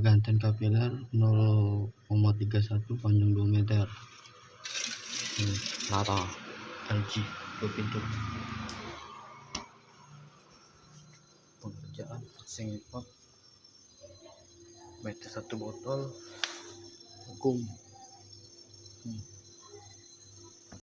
pergantian kapiler 0,31 panjang 2 meter. Rata LG 2 pintu. Pengerjaan singkong meter 1 botol agung.